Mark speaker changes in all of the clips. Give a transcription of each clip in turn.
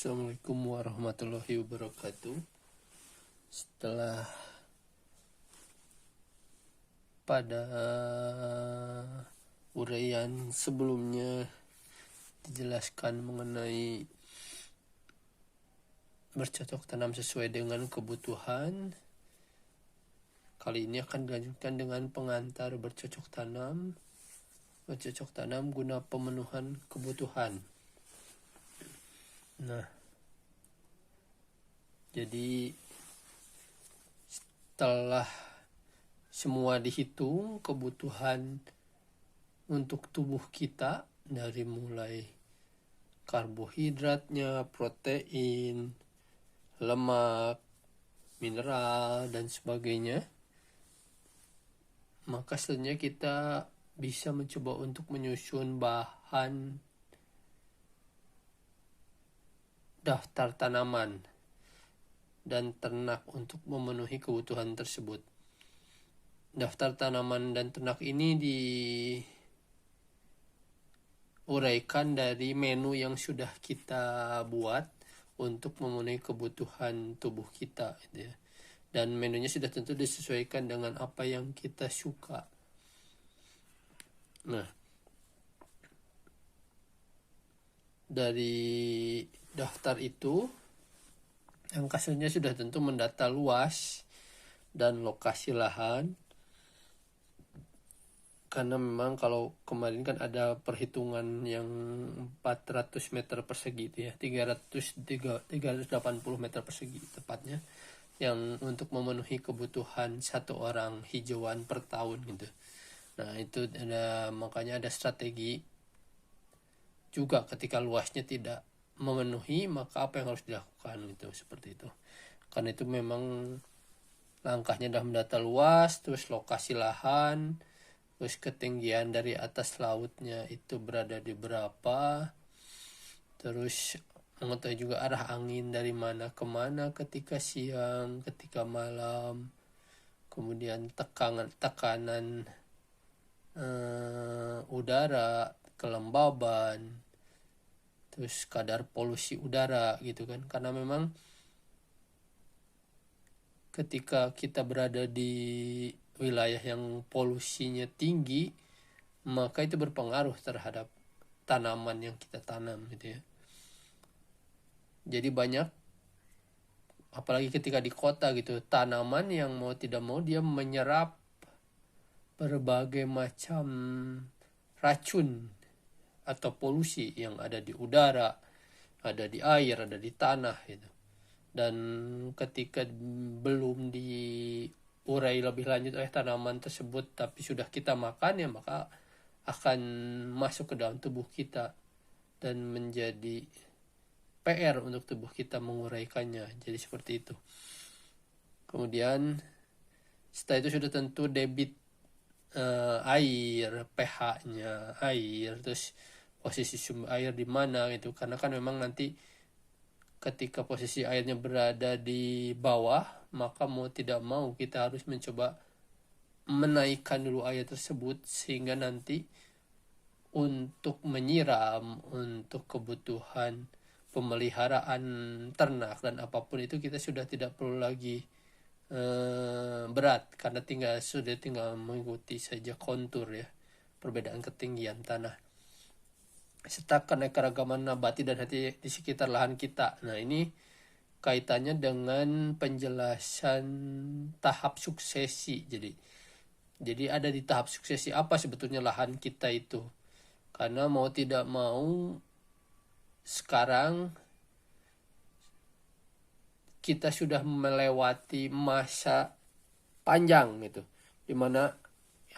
Speaker 1: Assalamualaikum warahmatullahi wabarakatuh. Setelah pada uraian sebelumnya dijelaskan mengenai bercocok tanam sesuai dengan kebutuhan, kali ini akan dilanjutkan dengan pengantar bercocok tanam guna pemenuhan kebutuhan. Nah, jadi setelah semua dihitung kebutuhan untuk tubuh kita dari mulai karbohidratnya, protein, lemak, mineral, dan sebagainya, maka selanjutnya kita bisa mencoba untuk menyusun bahan daftar tanaman dan ternak untuk memenuhi kebutuhan tersebut. Daftar tanaman dan ternak ini diuraikan dari menu yang sudah kita buat untuk memenuhi kebutuhan tubuh kita, gitu ya. Dan menunya sudah tentu disesuaikan dengan apa yang kita suka. Nah, dari daftar itu, yang kasusnya sudah tentu mendata luas dan lokasi lahan, karena memang kalau kemarin kan ada perhitungan yang 400 meter persegi itu ya, 380 meter persegi tepatnya, yang untuk memenuhi kebutuhan satu orang hijauan per tahun gitu. Nah, itu makanya ada strategi juga ketika luasnya tidak memenuhi, maka apa yang harus dilakukan gitu, seperti itu. Karena itu memang langkahnya adalah mendata luas, terus lokasi lahan, terus ketinggian dari atas lautnya itu berada di berapa, terus mengetahui juga arah angin dari mana ke mana ketika siang, ketika malam, kemudian tekanan udara, kelembaban, terus kadar polusi udara gitu kan. Karena memang ketika kita berada di wilayah yang polusinya tinggi, maka itu berpengaruh terhadap tanaman yang kita tanam gitu ya. Jadi banyak, apalagi ketika di kota gitu, tanaman yang mau tidak mau dia menyerap berbagai macam racun atau polusi yang ada di udara, ada di air, ada di tanah gitu. Dan ketika belum diurai lebih lanjut oleh tanaman tersebut tapi sudah kita makan, ya maka akan masuk ke dalam tubuh kita dan menjadi PR untuk tubuh kita menguraikannya. Jadi seperti itu. Kemudian setelah itu sudah tentu debit air, pH-nya air, terus posisi sumber air di mana gitu. Karena kan memang nanti ketika posisi airnya berada di bawah, maka mau tidak mau kita harus mencoba menaikkan dulu air tersebut, sehingga nanti untuk menyiram, untuk kebutuhan pemeliharaan ternak dan apapun itu kita sudah tidak perlu lagi berat, karena sudah tinggal mengikuti saja kontur ya, perbedaan ketinggian tanah serta keanekaragaman nabati dan hati di sekitar lahan kita. Nah, ini kaitannya dengan penjelasan tahap suksesi. Jadi ada di tahap suksesi apa sebetulnya lahan kita itu. Karena mau tidak mau sekarang kita sudah melewati masa panjang gitu, dimana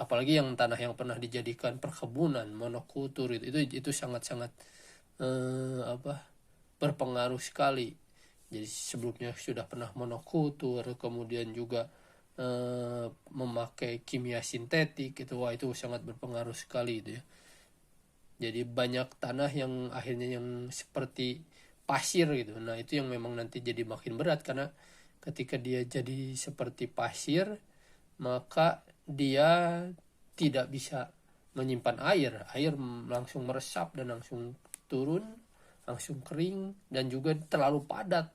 Speaker 1: apalagi yang tanah yang pernah dijadikan perkebunan monokultur itu sangat-sangat berpengaruh sekali. Jadi sebelumnya sudah pernah monokultur, kemudian juga memakai kimia sintetik itu, wah itu sangat berpengaruh sekali itu ya. Jadi banyak tanah yang akhirnya yang seperti pasir gitu. Nah, itu yang memang nanti jadi makin berat, karena ketika dia jadi seperti pasir, maka dia tidak bisa menyimpan air langsung meresap dan langsung turun langsung kering, dan juga terlalu padat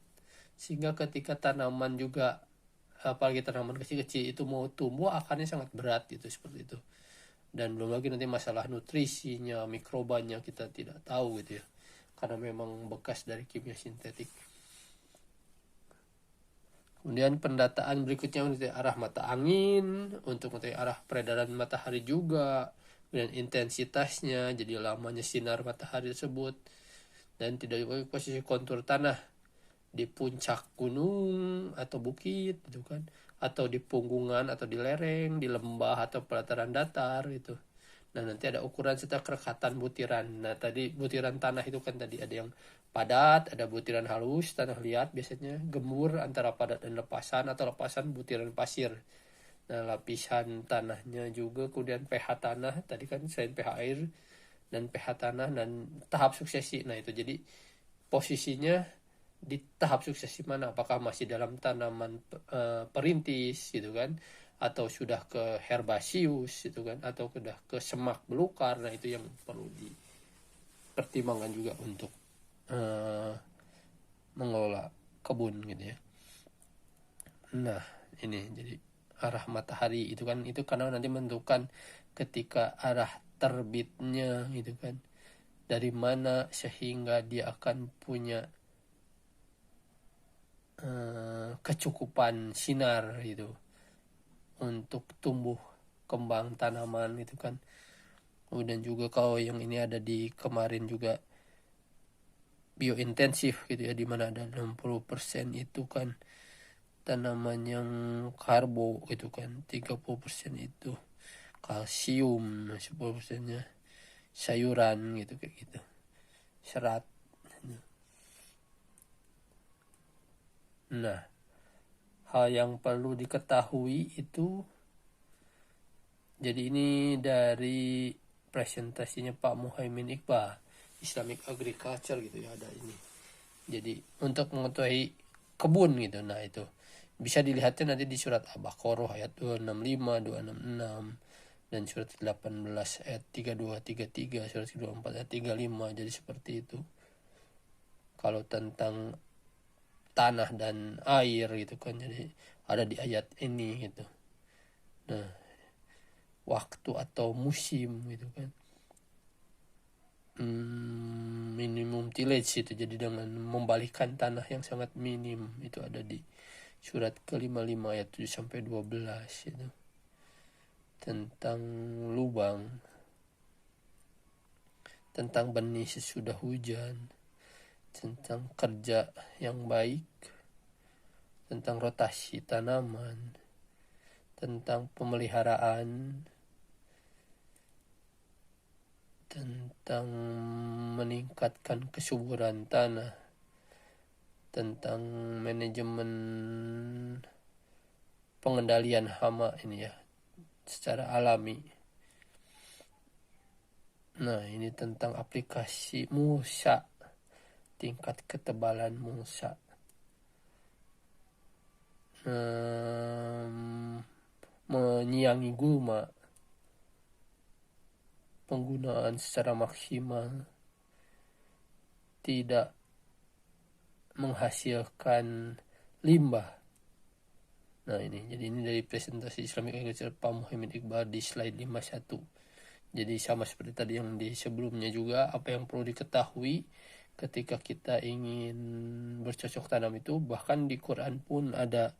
Speaker 1: sehingga ketika tanaman juga, apalagi tanaman kecil-kecil itu mau tumbuh, akarnya sangat berat gitu, seperti itu. Dan belum lagi nanti masalah nutrisinya, mikrobanya kita tidak tahu gitu ya, karena memang bekas dari kimia sintetik. Kemudian pendataan berikutnya untuk arah mata angin, untuk arah peredaran matahari juga, dan intensitasnya, jadi lamanya sinar matahari tersebut, dan tidak dipakai posisi kontur tanah di puncak gunung atau bukit gitu kan, atau di punggungan atau di lereng, di lembah atau pelataran datar gitu. Nah, nanti ada ukuran serta kerekatan butiran. Nah, tadi butiran tanah itu kan tadi ada yang padat, ada butiran halus, tanah liat biasanya, gembur antara padat dan lepasan, atau lepasan butiran pasir. Nah, lapisan tanahnya juga, kemudian pH tanah, tadi kan selain pH air dan pH tanah, dan tahap suksesi. Nah, itu jadi posisinya di tahap suksesi mana, apakah masih dalam tanaman perintis gitu kan, atau sudah ke herbasius gitu kan, atau sudah ke semak belukar. Nah, itu yang perlu dipertimbangkan juga untuk mengelola kebun gitu ya. Nah, ini jadi arah matahari itu kan, itu karena nanti menentukan ketika arah terbitnya gitu kan, dari mana sehingga dia akan punya kecukupan sinar gitu untuk tumbuh kembang tanaman itu kan. Kemudian juga kalau yang ini ada di kemarin juga biointensif gitu ya, dimana ada 60% itu kan tanaman yang karbo gitu kan, 30% itu kalsium, 10%-nya sayuran gitu, kayak gitu, serat. Nah, hal yang perlu diketahui itu, jadi ini dari presentasinya Pak Muhaimin Iqbal, Islamic Agriculture gitu ya, ada ini. Jadi untuk mengetahui kebun gitu, nah itu bisa dilihatnya nanti di surat Al-Baqarah ayat 265, 266, dan surat 18 ayat 32, 33, surat 24 ayat 35. Jadi seperti itu kalau tentang tanah dan air gitu kan, jadi ada di ayat ini gitu. Nah, waktu atau musim gitu kan, minimum tillage itu, jadi dengan membalikkan tanah yang sangat minim, itu ada di surat ke-55 ayat 7 sampai 12 itu. Tentang lubang, tentang benih sesudah hujan, tentang kerja yang baik, tentang rotasi tanaman, tentang pemeliharaan, tentang meningkatkan kesuburan tanah, tentang manajemen pengendalian hama ini ya secara alami. Nah, ini tentang aplikasi mulsa, tingkat ketebalan mulsa, menyiangi gulma, penggunaan secara maksimal, tidak menghasilkan limbah. Nah, ini jadi ini dari presentasi Islamic Agriculture Pak Muhaimin Iqbal di slide 51. Jadi sama seperti tadi yang di sebelumnya juga, apa yang perlu diketahui ketika kita ingin bercocok tanam itu, bahkan di Quran pun ada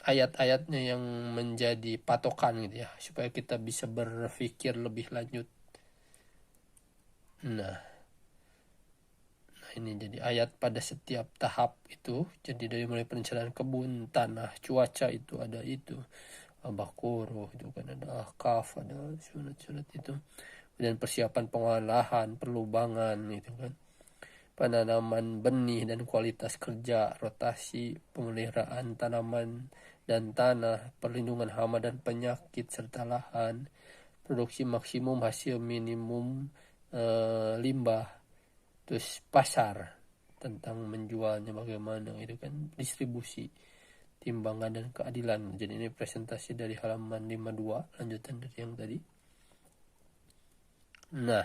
Speaker 1: ayat-ayatnya yang menjadi patokan gitu ya, supaya kita bisa berpikir lebih lanjut. Nah, ini jadi ayat pada setiap tahap itu, jadi dari mulai perencanaan kebun, tanah, cuaca itu ada itu, Al-Baqarah itu kan, ada Ahqaf, ada surat-surat itu, dan persiapan pengolahan lahan, perlubangan itu kan, penanaman benih dan kualitas kerja, rotasi, pemeliharaan tanaman dan tanah, perlindungan hama dan penyakit serta lahan, produksi maksimum, hasil minimum, limbah, terus pasar, tentang menjualnya bagaimana itu kan, distribusi, timbangan dan keadilan. Jadi ini presentasi dari halaman 52, lanjutan dari yang tadi. Nah,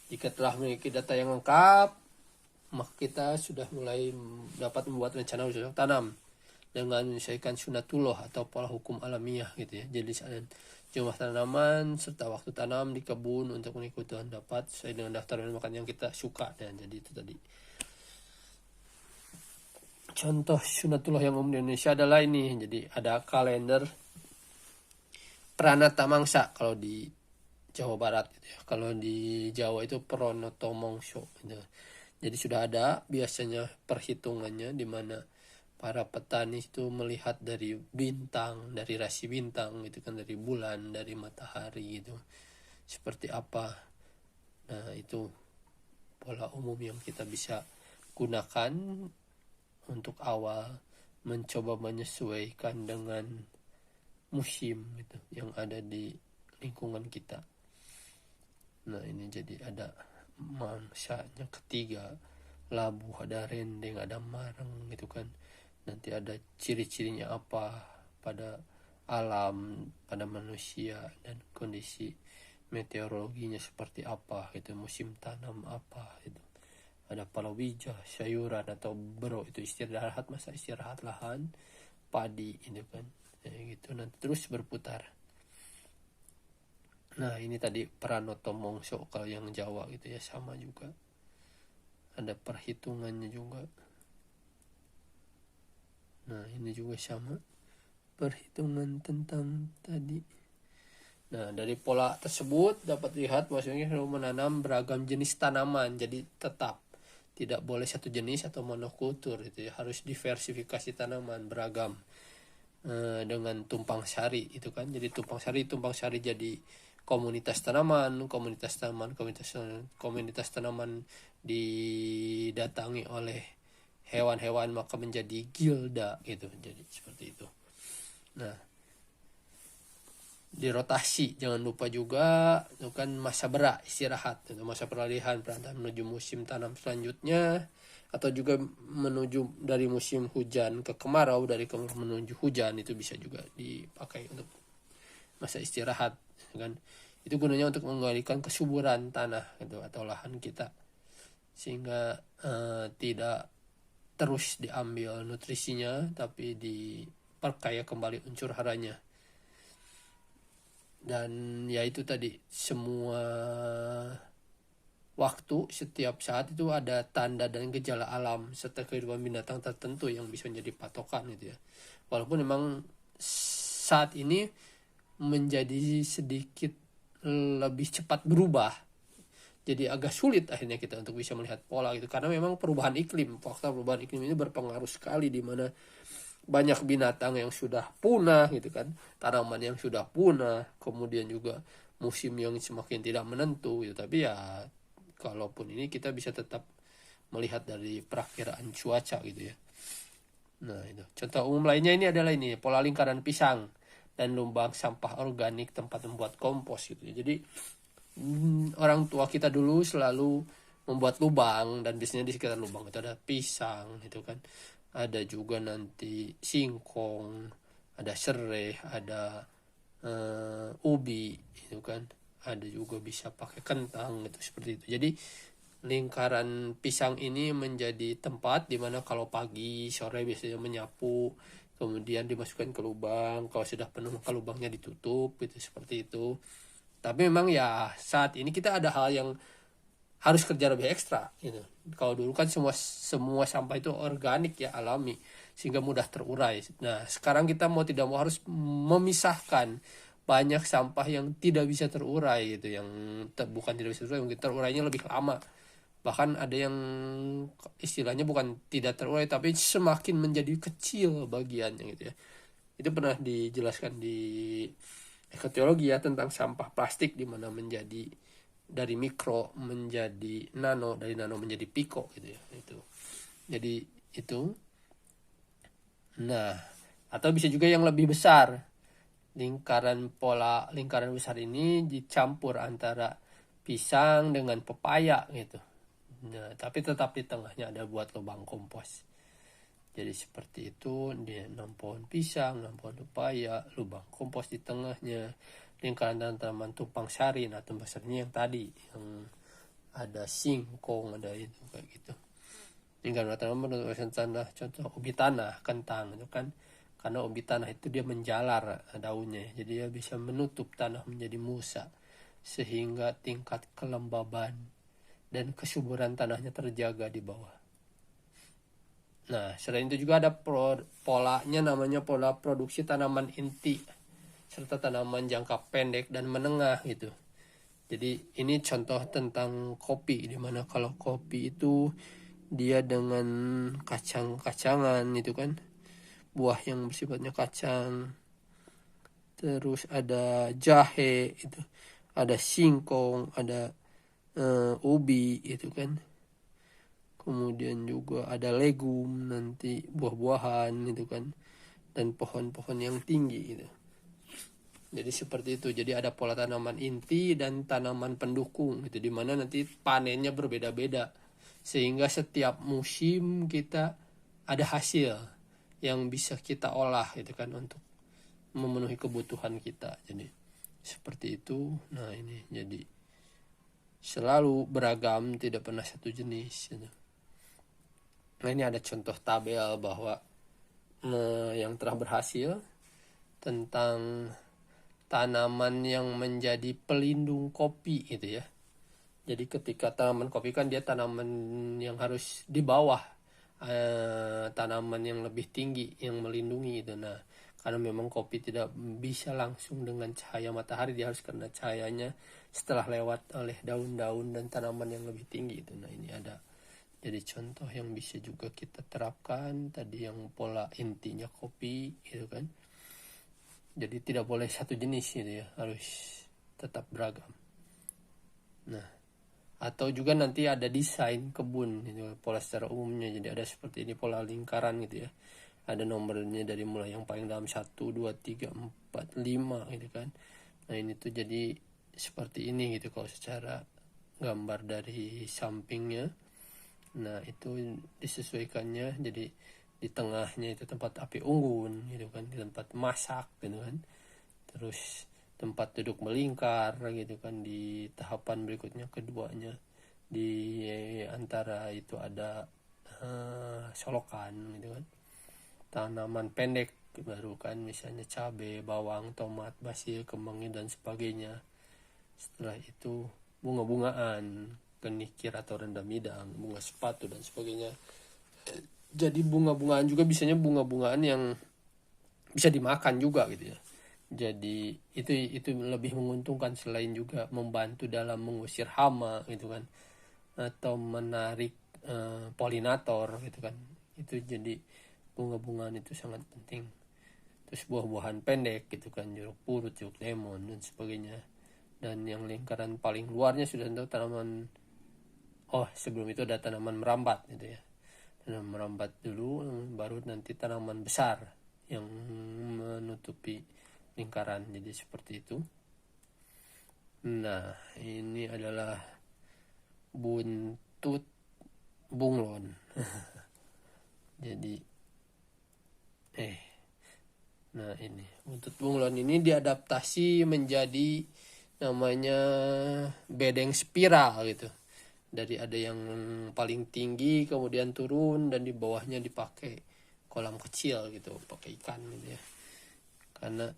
Speaker 1: jika telah memiliki data yang lengkap, maka kita sudah mulai dapat membuat rencana bercocok tanam dengan menyesuaikan sunatullah atau pola hukum alamiah gitu ya. Jadi jumlah tanaman serta waktu tanam di kebun untuk mengikuti dapat sesuai dengan daftar menu makan yang kita suka. Dan jadi itu tadi. Contoh sunatullah yang umum di Indonesia adalah ini. Jadi ada kalender Pranata Mangsa kalau di Jawa Barat gitu ya. Kalau di Jawa itu Pranoto Mongso gitu. Jadi sudah ada biasanya perhitungannya di mana para petani itu melihat dari bintang, dari rasi bintang gitu kan, dari bulan, dari matahari gitu. Seperti apa. Nah, itu pola umum yang kita bisa gunakan untuk awal mencoba menyesuaikan dengan musim gitu yang ada di lingkungan kita. Nah, ini jadi ada mangsanya ketiga, labu, ada rendeng, ada mareng gitu kan. Nanti ada ciri-cirinya apa pada alam, pada manusia, dan kondisi meteorologinya seperti apa gitu, musim tanam apa gitu. Ada palawija, sayuran atau bero itu istirahat, masa istirahat lahan, padi itu kan. Gitu nanti terus berputar. Nah, ini tadi Pranoto Mongso kalau yang Jawa gitu ya, sama juga. Ada perhitungannya juga. Nah, ini juga sama. Perhitungan tentang tadi. Nah, dari pola tersebut dapat lihat maksudnya menanam beragam jenis tanaman. Jadi tetap tidak boleh satu jenis atau monokultur itu ya, harus diversifikasi tanaman beragam. Dengan tumpang sari itu kan. Jadi tumpang sari jadi komunitas tanaman didatangi oleh hewan-hewan, maka menjadi gilda gitu. Jadi seperti itu. Nah, dirotasi jangan lupa juga itu kan masa berak, istirahat itu masa peralihan perantara menuju musim tanam selanjutnya, atau juga menuju dari musim hujan ke kemarau, dari kemarau menuju hujan, itu bisa juga dipakai untuk masa istirahat kan. Itu gunanya untuk mengembalikan kesuburan tanah gitu atau lahan kita, sehingga tidak terus diambil nutrisinya tapi diperkaya kembali unsur haranya. Dan ya itu tadi, semua waktu setiap saat itu ada tanda dan gejala alam serta kehidupan binatang tertentu yang bisa menjadi patokan gitu ya. Walaupun memang saat ini menjadi sedikit lebih cepat berubah, jadi agak sulit akhirnya kita untuk bisa melihat pola gitu, karena memang perubahan iklim, faktor perubahan iklim ini berpengaruh sekali, di mana banyak binatang yang sudah punah gitu kan, tanaman yang sudah punah, kemudian juga musim yang semakin tidak menentu gitu. Tapi ya kalaupun ini kita bisa tetap melihat dari perakiraan cuaca gitu ya. Nah, itu contoh umum lainnya ini adalah ini pola lingkaran pisang dan lubang sampah organik tempat membuat kompos gitu ya. Jadi orang tua kita dulu selalu membuat lubang, dan biasanya di sekitar lubang itu ada pisang gitu kan, ada juga nanti singkong, ada serai, ada ubi gitu kan, ada juga bisa pakai kentang gitu, seperti itu. Jadi lingkaran pisang ini menjadi tempat dimana kalau pagi sore biasanya menyapu, kemudian dimasukkan ke lubang, kalau sudah penuh maka lubangnya ditutup gitu, seperti itu. Tapi memang ya saat ini kita ada hal yang harus kerja lebih ekstra gitu. Kalau dulu kan semua sampah itu organik ya, alami, sehingga mudah terurai. Nah, sekarang kita mau tidak mau harus memisahkan banyak sampah yang tidak bisa terurai gitu, yang bukan tidak bisa terurai, mungkin terurainya lebih lama. Bahkan ada yang istilahnya bukan tidak terurai tapi semakin menjadi kecil bagiannya gitu ya. Itu pernah dijelaskan di ekoteologi ya, tentang sampah plastik, di mana menjadi dari mikro menjadi nano, dari nano menjadi piko gitu ya. Itu jadi itu. Nah, atau bisa juga yang lebih besar, lingkaran besar ini dicampur antara pisang dengan pepaya gitu. Nah, tapi tetap di tengahnya ada buat lubang kompos. Jadi seperti itu, dia 6 pohon pisang, 6 pohon pepaya, lubang kompos di tengahnya. lingkaran tanaman tumpang sari. Nah, tumpang sarinya yang tadi yang ada singkong, ada itu kayak gitu. Lingkaran tanaman untuk tanah, contoh ubi tanah, kentang itu kan, karena ubi tanah itu dia menjalar daunnya, jadi dia bisa menutup tanah menjadi mulsa sehingga tingkat kelembaban dan kesuburan tanahnya terjaga di bawah. Nah, selain itu juga ada polanya, namanya pola produksi tanaman inti serta tanaman jangka pendek dan menengah gitu. Jadi ini contoh tentang kopi, dimana kalau kopi itu dia dengan kacang-kacangan itu kan, buah yang bersifatnya kacang, terus ada jahe itu, ada singkong, ada ubi itu kan, kemudian juga ada legum, nanti buah-buahan itu kan, dan pohon-pohon yang tinggi gitu. Jadi seperti itu. Jadi ada pola tanaman inti dan tanaman pendukung gitu, dimana nanti panennya berbeda-beda sehingga setiap musim kita ada hasil yang bisa kita olah gitu kan untuk memenuhi kebutuhan kita. Jadi seperti itu. Nah, ini jadi selalu beragam, tidak pernah satu jenis gitu. Nah, ini ada contoh tabel bahwa yang telah berhasil tentang tanaman yang menjadi pelindung kopi gitu ya. Jadi ketika tanaman kopi kan dia tanaman yang harus di bawah tanaman yang lebih tinggi yang melindungi itu. Nah, karena memang kopi tidak bisa langsung dengan cahaya matahari, dia harus kena cahayanya setelah lewat oleh daun-daun dan tanaman yang lebih tinggi itu. Nah, ini ada jadi contoh yang bisa juga kita terapkan tadi, yang pola intinya kopi gitu kan. Jadi tidak boleh satu jenis gitu ya, harus tetap beragam. Nah, atau juga nanti ada desain kebun gitu, pola secara umumnya. Jadi ada seperti ini pola lingkaran gitu ya. Ada nomornya dari mulai yang paling dalam 1, 2, 3, 4, 5 gitu kan. Nah, ini tuh jadi seperti ini gitu kalau secara gambar dari sampingnya. Nah, itu disesuaikannya, jadi di tengahnya itu tempat api unggun gitu kan, di tempat masak gitu kan. Terus tempat duduk melingkar gitu kan di tahapan berikutnya, keduanya. Di antara itu ada solokan gitu kan. Tanaman pendek baru kan, misalnya cabai, bawang, tomat, basil, kemangi dan sebagainya. Setelah itu bunga-bungaan, kenikir atau rendang midang, bunga sepatu dan sebagainya. Jadi bunga-bungaan juga bisanya bunga-bungaan yang bisa dimakan juga gitu ya. Jadi itu lebih menguntungkan, selain juga membantu dalam mengusir hama gitu kan, atau menarik polinator gitu kan. Itu jadi bunga-bungaan itu sangat penting. Terus buah-buahan pendek gitu kan, jeruk purut, jeruk lemon dan sebagainya. Dan yang lingkaran paling luarnya sudah tentu tanaman, sebelum itu ada tanaman merambat gitu ya. Tanaman merambat dulu, baru nanti tanaman besar yang menutupi lingkaran. Jadi seperti itu. Nah, ini adalah buntut bunglon. Jadi nah, ini buntut bunglon ini diadaptasi menjadi namanya bedeng spiral gitu. Dari ada yang paling tinggi kemudian turun, dan di bawahnya dipakai kolam kecil gitu, pakai ikan gitu ya. Karena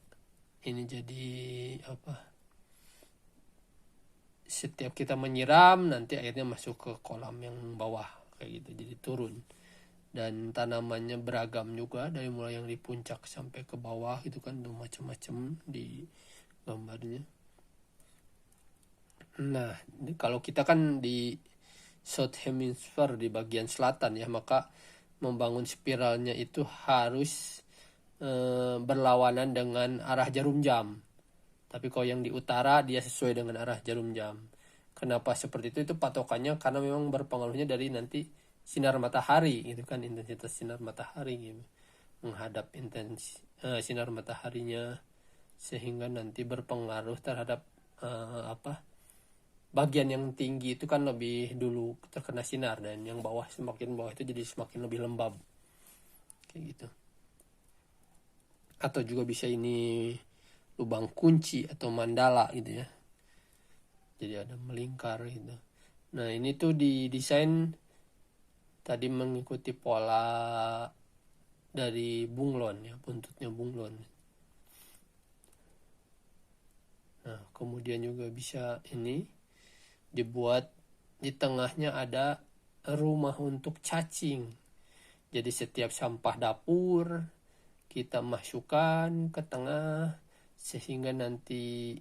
Speaker 1: ini jadi setiap kita menyiram nanti airnya masuk ke kolam yang bawah kayak gitu, jadi turun. Dan tanamannya beragam juga, dari mulai yang di puncak sampai ke bawah gitu kan, tuh macam-macam di gambarnya. Nah, kalau kita kan di South Hemisphere di bagian selatan ya, maka membangun spiralnya itu harus berlawanan dengan arah jarum jam. Tapi kalau yang di utara dia sesuai dengan arah jarum jam. Kenapa seperti itu? Itu patokannya karena memang berpengaruhnya dari nanti sinar matahari gitu kan, intensitas sinar matahari gitu, menghadap sinar mataharinya, sehingga nanti berpengaruh terhadap bagian yang tinggi itu kan lebih dulu terkena sinar, dan yang bawah, semakin bawah itu jadi semakin lebih lembab kayak gitu. Atau juga bisa ini lubang kunci atau mandala gitu ya. Jadi ada melingkar gitu. Nah ini tuh didesain tadi mengikuti pola dari bunglon ya, buntutnya bunglon. Nah kemudian juga bisa ini dibuat di tengahnya ada rumah untuk cacing. Jadi setiap sampah dapur kita masukkan ke tengah sehingga nanti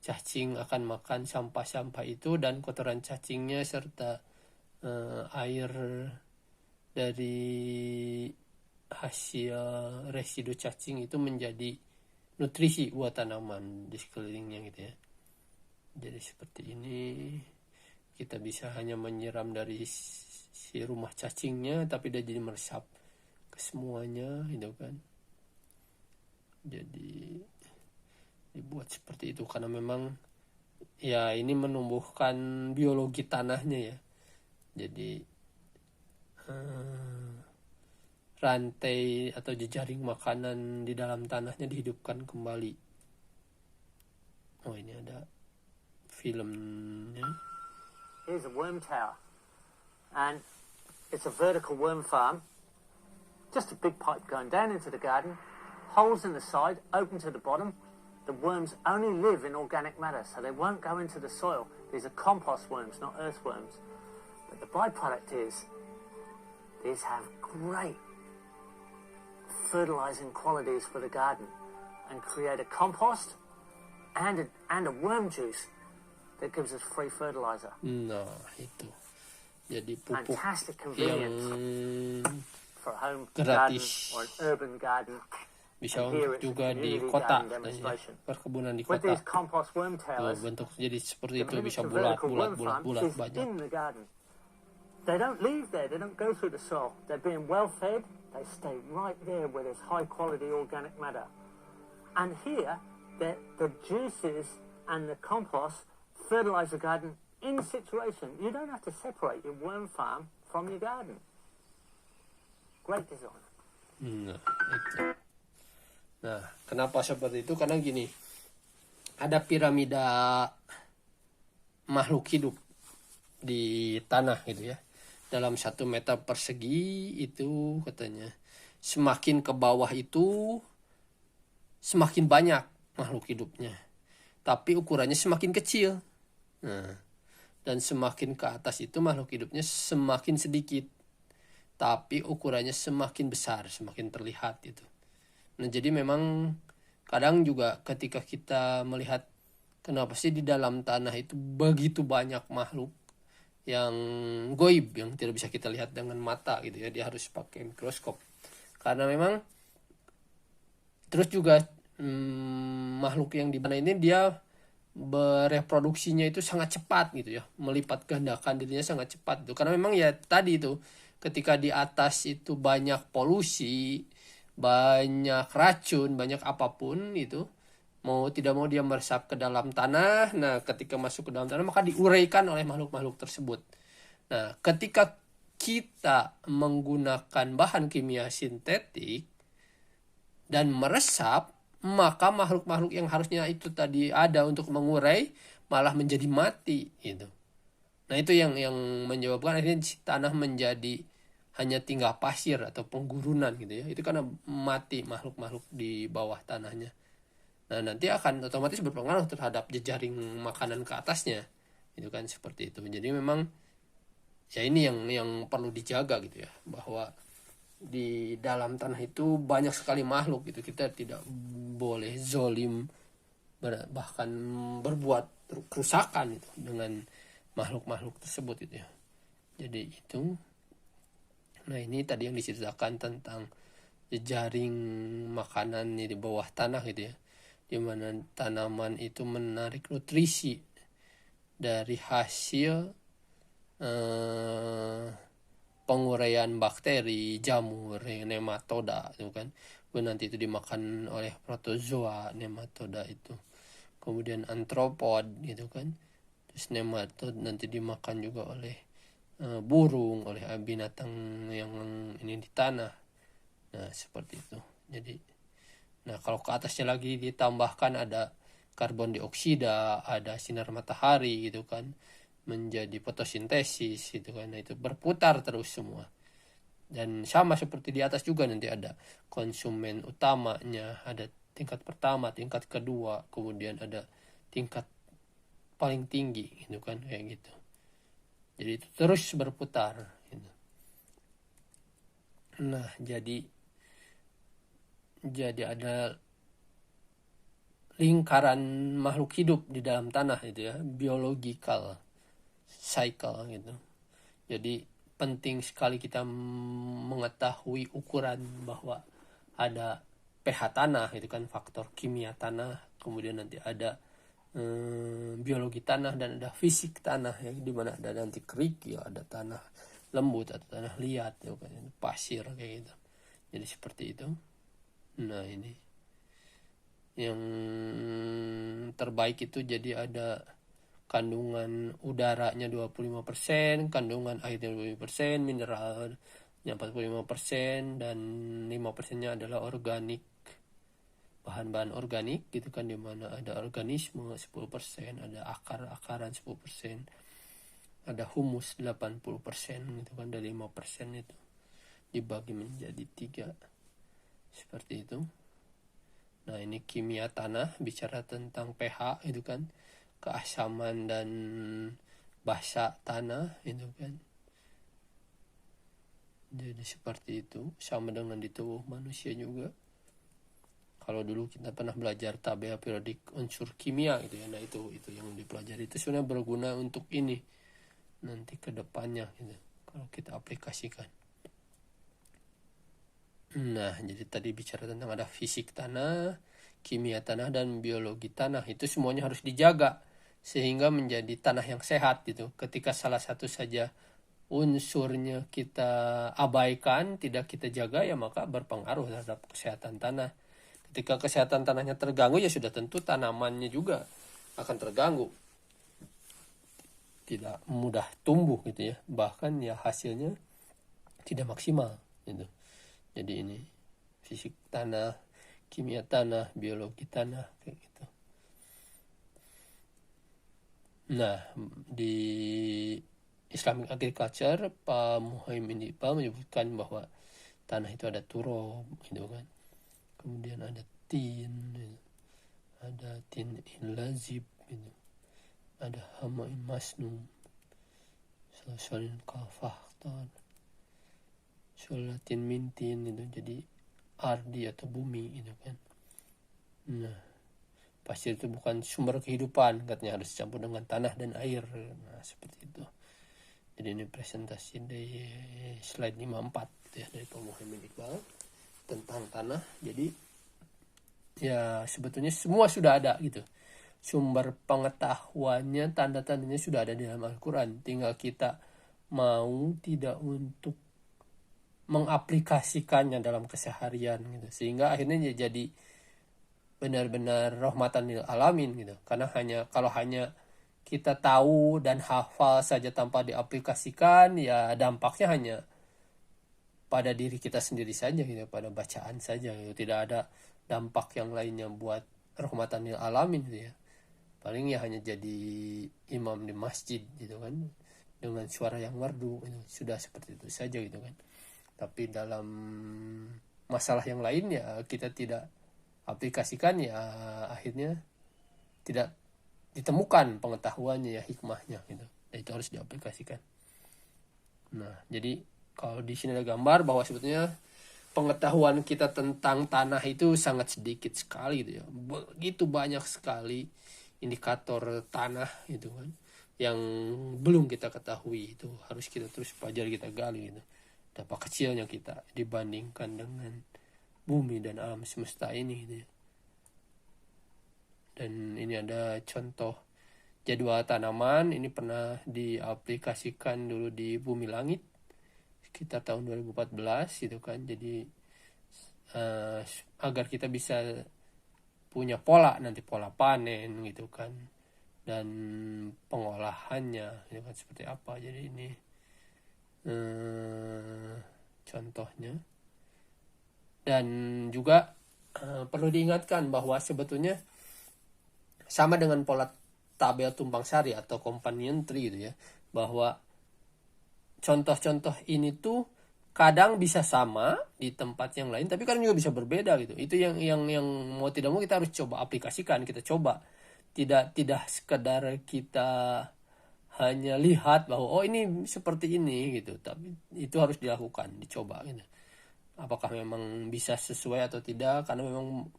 Speaker 1: cacing akan makan sampah-sampah itu, dan kotoran cacingnya serta air dari hasil residu cacing itu menjadi nutrisi buat tanaman di sekelilingnya gitu ya. Jadi seperti ini kita bisa hanya menyiram dari si rumah cacingnya, tapi dia jadi meresap ke semuanya gitu kan. Jadi dibuat seperti itu karena memang ya ini menumbuhkan biologi tanahnya ya. Jadi rantai atau jejaring makanan di dalam tanahnya dihidupkan kembali. Oh ini ada filmnya.
Speaker 2: Here's a worm tower, and it's a vertical worm farm. Just a big pipe going down into the garden, holes in the side, open to the bottom. The worms only live in organic matter, so they won't go into the soil. These are compost worms, not earthworms. But the byproduct is these have great fertilizing qualities for the garden and create a compost and a worm juice that gives us free fertilizer.
Speaker 1: Nah, itu. Jadi pupuk
Speaker 2: Fantastic
Speaker 1: yang
Speaker 2: convenience for a home garden
Speaker 1: gratis.
Speaker 2: or an urban garden.
Speaker 1: Bisa
Speaker 2: And here
Speaker 1: untuk
Speaker 2: it's a
Speaker 1: juga di
Speaker 2: community
Speaker 1: kota,
Speaker 2: garden demonstration.
Speaker 1: perkebunan di
Speaker 2: With
Speaker 1: kota.
Speaker 2: these compost worm
Speaker 1: Tuh,
Speaker 2: towers,
Speaker 1: bentuk jadi seperti
Speaker 2: the
Speaker 1: itu, bisa
Speaker 2: miniature
Speaker 1: bulat
Speaker 2: vertical
Speaker 1: bulat
Speaker 2: worm
Speaker 1: bulat
Speaker 2: farm
Speaker 1: bulat
Speaker 2: is
Speaker 1: banyak.
Speaker 2: in the garden. They don't leave there. They don't go through the soil. They're being well fed. They stay right there where there's high quality organic matter. And here, the juices and the compost fertilize the garden in situation. You don't have to separate your worm farm from your garden. Great design.
Speaker 1: Nah, itu. Nah, kenapa seperti itu? Karena gini, ada piramida makhluk hidup di tanah gitu ya. Dalam 1 meter persegi itu katanya semakin ke bawah itu semakin banyak makhluk hidupnya, tapi ukurannya semakin kecil. Nah, dan semakin ke atas itu makhluk hidupnya semakin sedikit, tapi ukurannya semakin besar, semakin terlihat gitu. Nah jadi memang kadang juga ketika kita melihat kenapa sih di dalam tanah itu begitu banyak makhluk yang goib, yang tidak bisa kita lihat dengan mata gitu ya, dia harus pakai mikroskop. Karena memang terus juga makhluk yang di mana ini dia bereproduksinya itu sangat cepat gitu ya, melipat gandakan dirinya sangat cepat itu. Karena memang ya tadi itu ketika di atas itu banyak polusi, banyak racun, banyak apapun itu, mau tidak mau dia meresap ke dalam tanah. Nah ketika masuk ke dalam tanah maka diuraikan oleh makhluk-makhluk tersebut. Nah ketika kita menggunakan bahan kimia sintetik dan meresap, maka makhluk-makhluk yang harusnya itu tadi ada untuk mengurai malah menjadi mati gitu. Nah itu yang menyebabkan akhirnya tanah menjadi hanya tinggal pasir atau penggurunan gitu ya. Itu karena mati makhluk-makhluk di bawah tanahnya. Nah nanti akan otomatis berpengaruh terhadap jejaring makanan ke atasnya. Itu kan seperti itu. Jadi memang ya ini yang perlu dijaga gitu ya, bahwa di dalam tanah itu banyak sekali makhluk gitu. Kita tidak boleh zolim bahkan berbuat kerusakan itu dengan makhluk-makhluk tersebut gitu ya. Jadi itu. Nah ini tadi yang diceritakan tentang jejaring makanan di bawah tanah gitu ya, di mana tanaman itu menarik nutrisi dari hasil penguraian bakteri, jamur, nematoda itu kan. Kemudian nanti itu dimakan oleh protozoa, nematoda itu. Kemudian antropod gitu kan. Terus nematod nanti dimakan juga oleh burung, oleh binatang yang ini di tanah. Nah seperti itu. Jadi Nah, kalau ke atasnya lagi ditambahkan ada karbon dioksida, ada sinar matahari gitu kan, menjadi fotosintesis gitu kan. Nah, itu berputar terus semua. Dan sama seperti di atas juga nanti ada konsumen utamanya, ada tingkat pertama, tingkat kedua, kemudian ada tingkat paling tinggi gitu kan, kayak gitu. Jadi itu terus berputar gitu. Nah, jadi ada lingkaran makhluk hidup di dalam tanah itu ya, biological cycle gitu. Jadi penting sekali kita mengetahui ukuran bahwa ada pH tanah itu kan, faktor kimia tanah, kemudian nanti ada biologi tanah, dan ada fisik tanah ya, di mana ada nanti kerikil, ada tanah lembut atau tanah liat ya kan, pasir kayak gitu. Jadi seperti itu. Nah, ini yang terbaik itu jadi ada kandungan udaranya 25%, kandungan airnya 25%, mineralnya 45%, dan 5%-nya adalah organik, bahan-bahan organik gitu kan, di mana ada organisme 10%, ada akar-akaran 10%, ada humus 80% gitu kan, dari 5% itu dibagi menjadi 3 seperti itu. Nah, ini kimia tanah, bicara tentang pH itu kan, keasaman dan basa tanah itu kan. Jadi seperti itu, sama dengan di tubuh manusia juga. Kalau dulu kita pernah belajar tabel periodik unsur kimia gitu ya, nah itu yang dipelajari itu sebenarnya berguna untuk ini nanti ke depannya gitu, kalau kita aplikasikan. Nah, jadi tadi bicara tentang ada fisik tanah, kimia tanah, dan biologi tanah. Itu semuanya harus dijaga sehingga menjadi tanah yang sehat gitu. Ketika salah satu saja unsurnya kita abaikan, tidak kita jaga, ya maka berpengaruh terhadap kesehatan tanah. Ketika kesehatan tanahnya terganggu, ya sudah tentu tanamannya juga akan terganggu, tidak mudah tumbuh gitu ya, bahkan ya hasilnya tidak maksimal gitu. Jadi ini fisik tanah, kimia tanah, biologi tanah kayak gitu. Nah, di Islamic Agriculture, Pak Muhaimin Iqbal menyebutkan bahwa tanah itu ada turab gitu kan, kemudian ada tin gitu, ada tin lazib gitu, ada hamain masnum, salsalin kafahtan, solatin mintin gitu. Jadi ardi atau bumi gitu kan. Nah, pasir itu bukan sumber kehidupan, katanya harus campur dengan tanah dan air. Nah, seperti itu. Jadi ini presentasi di slide 54 gitu ya, dari Pak Muhaimin Iqbal tentang tanah. Jadi ya sebetulnya semua sudah ada gitu. Sumber pengetahuannya, tanda-tandanya sudah ada di dalam Al-Quran. Tinggal kita mau tidak untuk mengaplikasikannya dalam keseharian gitu. Sehingga akhirnya jadi benar-benar rahmatan lil alamin gitu. Karena kalau hanya kita tahu dan hafal saja tanpa diaplikasikan, ya dampaknya hanya pada diri kita sendiri saja gitu, pada bacaan saja gitu. Tidak ada dampak yang lainnya buat rahmatan lil alamin gitu ya. Paling ya hanya jadi imam di masjid gitu kan, dengan suara yang merdu gitu. Sudah seperti itu saja gitu kan. Tapi dalam masalah yang lain ya kita tidak aplikasikan, ya akhirnya tidak ditemukan pengetahuannya ya, hikmahnya gitu. Dan itu harus diaplikasikan. Nah, jadi kalau di sini ada gambar bahwa sebetulnya pengetahuan kita tentang tanah itu sangat sedikit sekali gitu ya. Begitu banyak sekali indikator tanah gitu kan, yang belum kita ketahui. Itu harus kita terus pelajari, kita gali gitu. Betapa kecilnya kita dibandingkan dengan bumi dan alam semesta ini gitu ya. Dan ini ada contoh jadwal tanaman. Ini pernah diaplikasikan dulu di Bumi Langit sekitar tahun 2014 gitu kan. Jadi agar kita bisa punya pola nanti, pola panen gitu kan, dan pengolahannya gitu kan seperti apa. Jadi ini contohnya. Dan juga perlu diingatkan bahwa sebetulnya sama dengan pola tabel tumpang sari atau companion tree gitu ya, bahwa contoh-contoh ini tuh kadang bisa sama di tempat yang lain, tapi kadang juga bisa berbeda gitu. Itu yang mau tidak mau kita harus coba aplikasikan, kita coba. Tidak sekedar kita hanya lihat bahwa oh ini seperti ini gitu, tapi itu harus dilakukan, dicoba gitu. Apakah memang bisa sesuai atau tidak, karena memang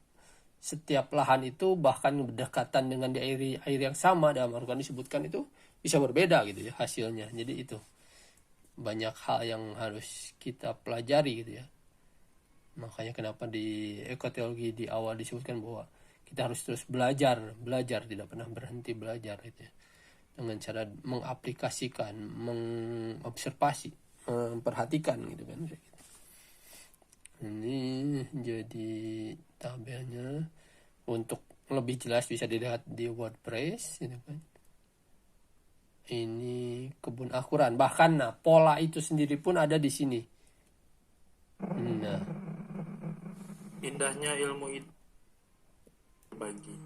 Speaker 1: setiap lahan itu bahkan berdekatan dengan di air yang sama dalam Al-Quran disebutkan itu bisa berbeda gitu ya hasilnya. Jadi itu banyak hal yang harus kita pelajari gitu ya. Makanya kenapa di ekoteologi di awal disebutkan bahwa kita harus terus belajar, tidak pernah berhenti belajar gitu ya. Dengan cara mengaplikasikan, mengobservasi, memperhatikan gitu kan. Ini jadi tabelnya, untuk lebih jelas bisa dilihat di WordPress gitu kan. Ini kebun Al-Quran, bahkan pola itu sendiri pun ada di sini. Nah,
Speaker 3: Indahnya ilmu itu berbagi.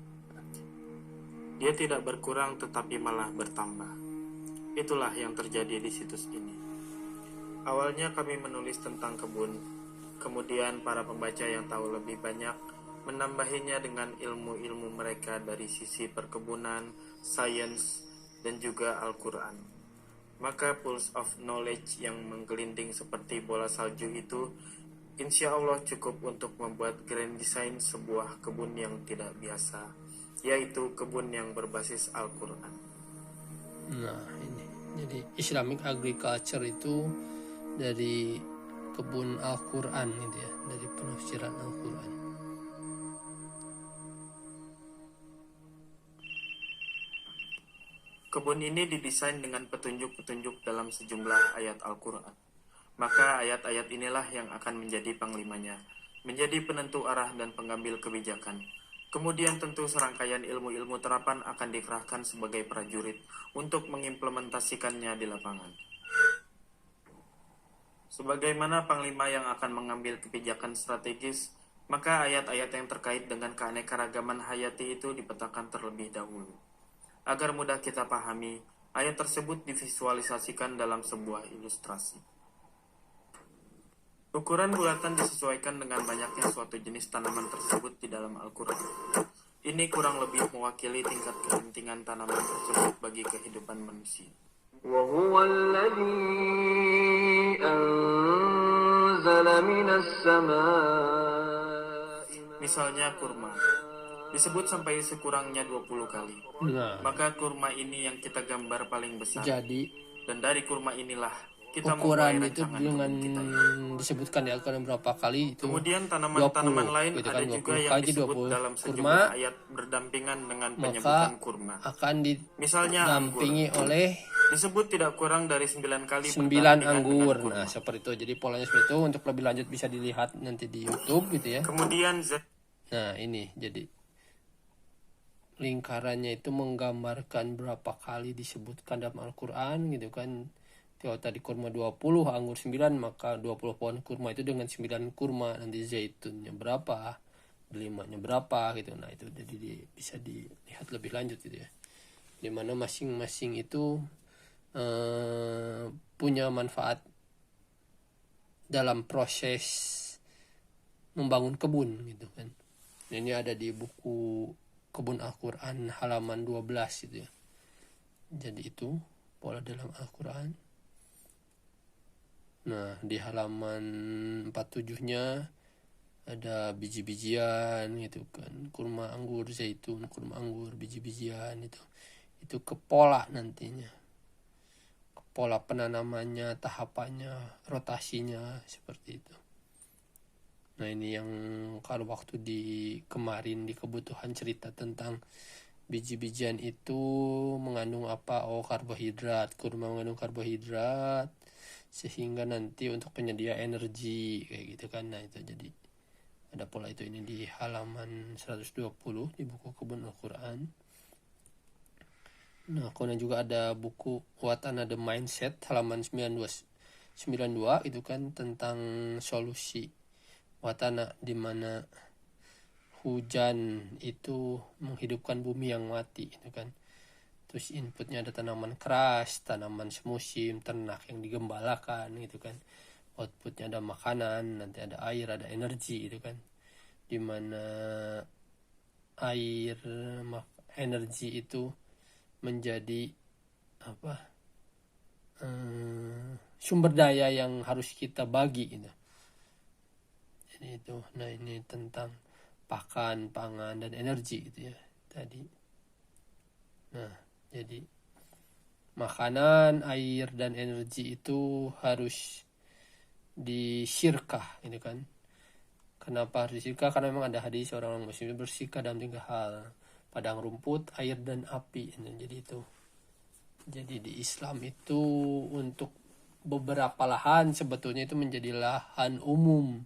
Speaker 3: Dia tidak berkurang tetapi malah bertambah. Itulah yang terjadi di situs ini. Awalnya kami menulis tentang kebun, kemudian para pembaca yang tahu lebih banyak menambahinya dengan ilmu-ilmu mereka dari sisi perkebunan, sains, dan juga Al-Quran. Maka pulse of knowledge yang menggelinding seperti bola salju itu insya Allah cukup untuk membuat grand design sebuah kebun yang tidak biasa, yaitu kebun yang berbasis Al-Quran.
Speaker 1: Nah ini, jadi Islamic agriculture itu dari kebun Al-Quran gitu ya, dari penafsiran Al-Quran.
Speaker 3: Kebun ini didesain dengan petunjuk-petunjuk dalam sejumlah ayat Al-Quran. Maka ayat-ayat inilah yang akan menjadi panglimanya, menjadi penentu arah dan pengambil kebijakan. Kemudian tentu serangkaian ilmu-ilmu terapan akan dikerahkan sebagai prajurit untuk mengimplementasikannya di lapangan. Sebagaimana panglima yang akan mengambil kebijakan strategis, maka ayat-ayat yang terkait dengan keanekaragaman hayati itu dipetakan terlebih dahulu. Agar mudah kita pahami, ayat tersebut divisualisasikan dalam sebuah ilustrasi. Ukuran bulatan disesuaikan dengan banyaknya suatu jenis tanaman tersebut di dalam Al-Quran. Ini kurang lebih mewakili tingkat kepentingan tanaman tersebut bagi kehidupan manusia.
Speaker 4: وهو الذي أنزل من السماء.
Speaker 3: Misalnya kurma, disebut sampai sekurangnya 20 kali.
Speaker 1: Nah,
Speaker 3: Maka kurma ini yang kita gambar paling besar.
Speaker 1: jadi
Speaker 3: Dan dari kurma inilah kita
Speaker 1: ukuran
Speaker 3: memulai
Speaker 1: itu
Speaker 3: rancangan
Speaker 1: dengan
Speaker 3: kebun kita ini.
Speaker 1: disebutkan di Al-Quran berapa kali itu
Speaker 3: Kemudian
Speaker 1: 20
Speaker 3: tanaman-tanaman lain
Speaker 1: gitu
Speaker 3: ada
Speaker 1: kan,
Speaker 3: juga
Speaker 1: 20
Speaker 3: yang
Speaker 1: kali
Speaker 3: disebut
Speaker 1: 20
Speaker 3: dalam
Speaker 1: kurma,
Speaker 3: sejumlah ayat berdampingan dengan
Speaker 1: maka
Speaker 3: penyebutan kurma.
Speaker 1: akan
Speaker 3: Misalnya anggur,
Speaker 1: didampingi oleh
Speaker 3: disebut tidak kurang dari 9 kali
Speaker 1: 9
Speaker 3: berdampingan
Speaker 1: anggur.
Speaker 3: dengan kurma.
Speaker 1: Nah seperti itu, jadi polanya seperti itu. Untuk lebih lanjut bisa dilihat nanti di YouTube gitu ya.
Speaker 3: Kemudian
Speaker 1: Nah ini jadi lingkarannya itu menggambarkan berapa kali disebutkan dalam Al-Quran gitu kan. Kalau tadi kurma 20, anggur 9, maka 20 pohon kurma itu dengan 9 kurma, nanti zaitunnya berapa, delimanya berapa gitu. Nah itu jadi bisa dilihat lebih lanjut gitu ya, dimana masing-masing itu punya manfaat dalam proses membangun kebun gitu kan. Ini ada di buku Kebun Al-Quran halaman 12 gitu ya. Jadi itu pola dalam Al-Quran. Nah di halaman 47-nya ada biji-bijian gitu kan, kurma, anggur, zaitun, kurma, anggur, biji-bijian itu ke pola nantinya, ke pola penanamannya, tahapannya, rotasinya seperti itu. Nah ini yang kalau waktu kemarin di kebutuhan cerita tentang biji-bijian itu mengandung apa, karbohidrat, kurma mengandung karbohidrat sehingga nanti untuk penyedia energi kayak gitu kan. Nah itu jadi ada pola itu, ini di halaman 120 di buku Kebun Al-Quran. Nah kemudian juga ada buku What Another Mindset halaman 92 itu kan tentang solusi watana, di mana hujan itu menghidupkan bumi yang mati gitu kan. Terus inputnya ada tanaman keras, tanaman semusim, ternak yang digembalakan gitu kan. Outputnya ada makanan, nanti ada air, ada energi gitu kan. Dimana air, energi itu menjadi sumber daya yang harus kita bagi gitu. Jadi itu, nah ini tentang pakan, pangan, dan energi gitu ya tadi. Nah, jadi makanan, air, dan energi itu harus disirkah gitu kan. Kenapa harus disirkah? Karena memang ada hadis orang muslim bersirkah dalam 3 hal: padang rumput, air, dan api. Jadi itu. Jadi di Islam itu untuk beberapa lahan sebetulnya itu menjadi lahan umum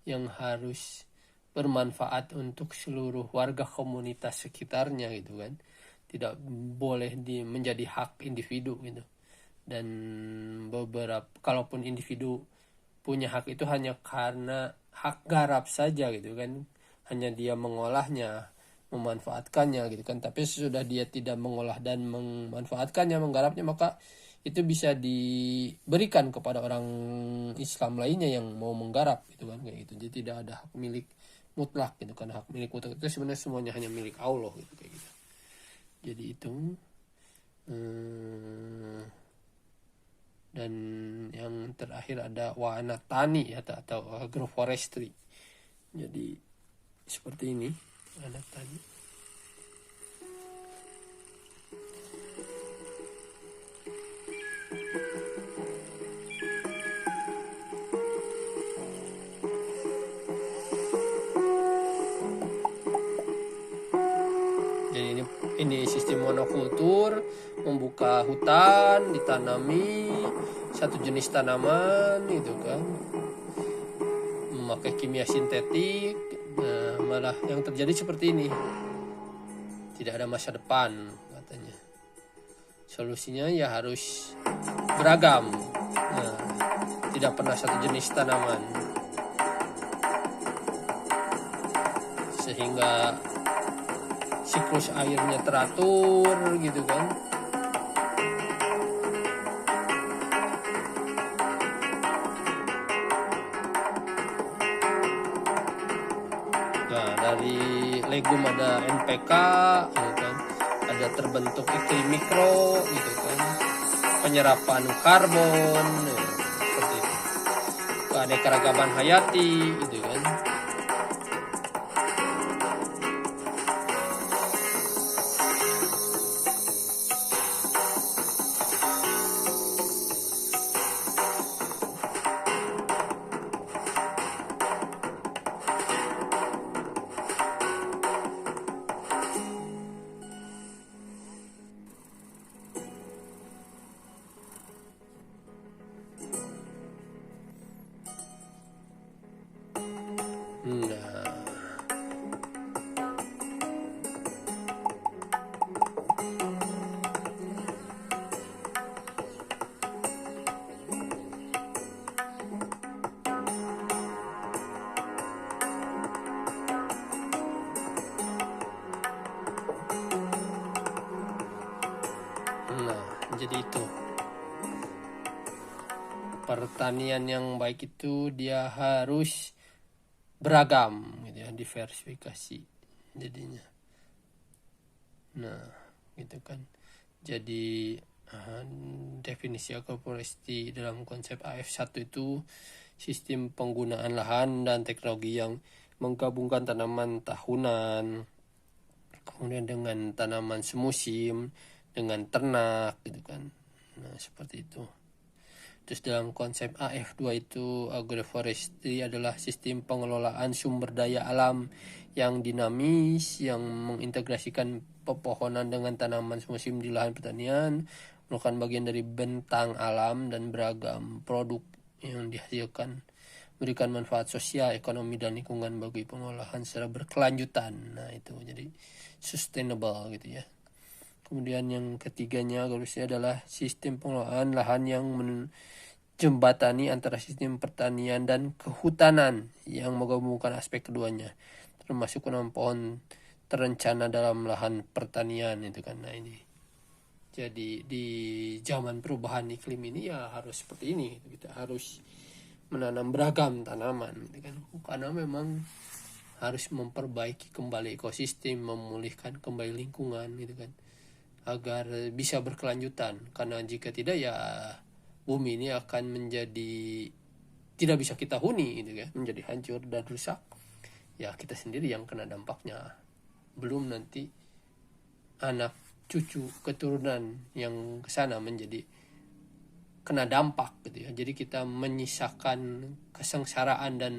Speaker 1: yang harus bermanfaat untuk seluruh warga komunitas sekitarnya gitu kan. Tidak boleh menjadi hak individu gitu. Dan beberapa, kalaupun individu punya hak itu hanya karena hak garap saja gitu kan, hanya dia mengolahnya, memanfaatkannya gitu kan. Tapi sesudah dia tidak mengolah dan memanfaatkannya, menggarapnya, maka itu bisa diberikan kepada orang Islam lainnya yang mau menggarap gitu kan, kayak gitu. Jadi tidak ada hak milik mutlak gitu kan. Hak milik mutlak itu sebenarnya semuanya hanya milik Allah gitu, kayak gitu. Jadi itu dan yang terakhir ada wahana tani atau agroforestry. Jadi seperti ini, wahana tani. Jadi ini sistem monokultur, membuka hutan, ditanami satu jenis tanaman gitu kan, memakai kimia sintetik. Nah, malah yang terjadi seperti ini, tidak ada masa depan katanya. Solusinya ya harus beragam, nah, tidak pernah satu jenis tanaman, sehingga siklus airnya teratur gitu kan. Nah, dari legum ada NPK gitu kan, ada terbentuk iklim mikro gitu kan, penyerapan karbon seperti itu, keanekaragaman hayati gitu kan. Jadi itu, pertanian yang baik itu dia harus beragam gitu ya, diversifikasi jadinya. Nah gitu kan. Jadi definisi agroforestry dalam konsep AF1 itu sistem penggunaan lahan dan teknologi yang menggabungkan tanaman tahunan kemudian dengan tanaman semusim, dengan ternak gitu kan. Nah seperti itu. Terus dalam konsep AF2 itu agroforestry adalah sistem pengelolaan sumber daya alam yang dinamis, yang mengintegrasikan pepohonan dengan tanaman semusim di lahan pertanian, merupakan bagian dari bentang alam dan beragam produk yang dihasilkan, memberikan manfaat sosial, ekonomi, dan lingkungan bagi pengolahan secara berkelanjutan. Nah itu jadi sustainable gitu ya. Kemudian yang ketiganya adalah sistem pengelolaan lahan yang menjembatani antara sistem pertanian dan kehutanan yang menggabungkan aspek keduanya. termasuk menanam pohon terencana dalam lahan pertanian itu kan. Nah ini jadi di zaman perubahan iklim ini ya harus seperti ini, kita harus menanam beragam tanaman gitu kan, karena memang harus memperbaiki kembali ekosistem, memulihkan kembali lingkungan gitu kan, agar bisa berkelanjutan. Karena jika tidak ya bumi ini akan menjadi tidak bisa kita huni gitu kan, menjadi hancur dan rusak. Ya kita sendiri yang kena dampaknya, belum nanti anak cucu keturunan yang kesana menjadi kena dampak gitu ya. Jadi kita menyisakan kesengsaraan dan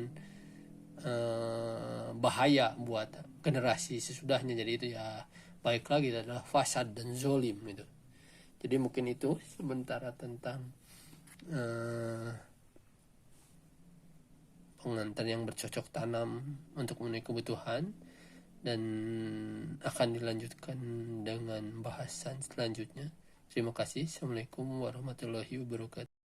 Speaker 1: bahaya buat generasi sesudahnya. Jadi itu ya baik lagi adalah fasad dan zolim gitu. Jadi mungkin itu sementara tentang pengantar yang bercocok tanam untuk memenuhi kebutuhan, dan akan dilanjutkan dengan bahasan selanjutnya. Terima kasih. Assalamualaikum warahmatullahi wabarakatuh.